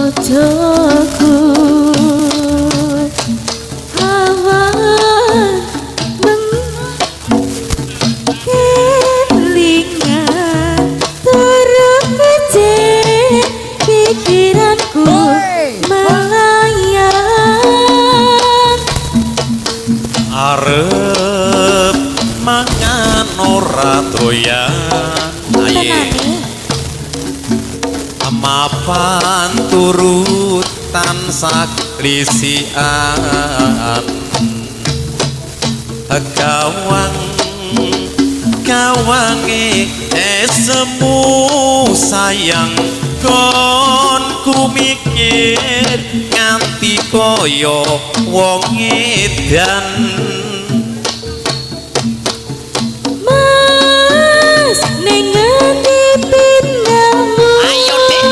bojoku awan mengkelingan turut kecil pikiranku melayang arep mangan ora doyan aye mapan turutan saklisian gawange semu sayang kon ku mikir nganti kaya wong edan mas ning ngendi pindahmu ayo dek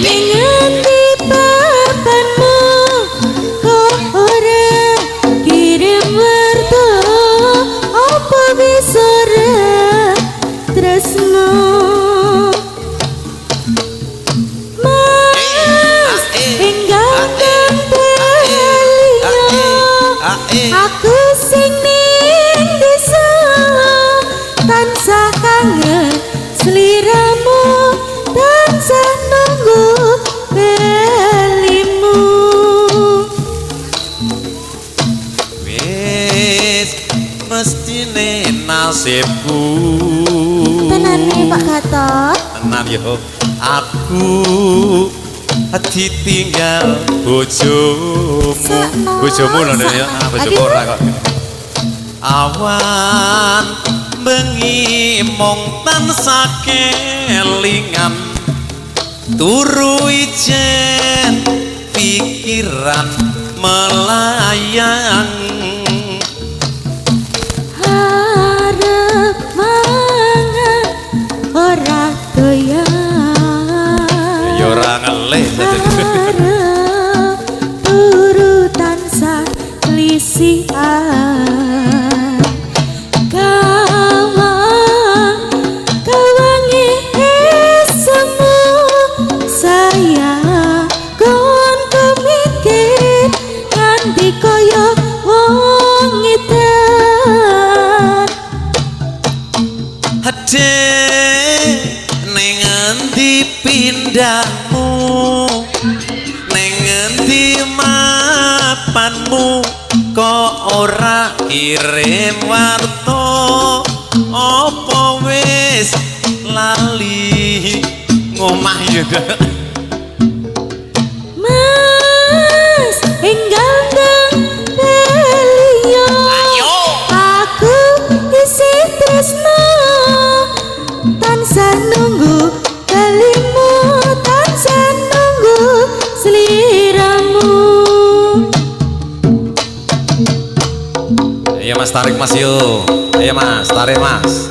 ning ngendi papanmu kok ora kirim warta apa bisa ora tresno mas enggal aku sing ning desa tansah kangen sliramu tansah nunggu belimu wis mestine nasibku tenane Pak Gatot tenan yo aku ditinggal bojomu lho ya bojomu ora kok awan bengi mong tansah kelingan turu ijen pikiran melayang harap mangan ora doyan ya ora ngelih harap turutan saklisian gawange semu sayang kon kemikir nganti kaya wong edan hade ning endi pindahmu ning endi mapanmu kok ora kirim warta apa wis lali ngomah ya mas enggal beliau ayo aku isi tresno tansah nunggu kalimu tansah nunggu seliramu ayo mas tarik mas yo ayo mas tarik mas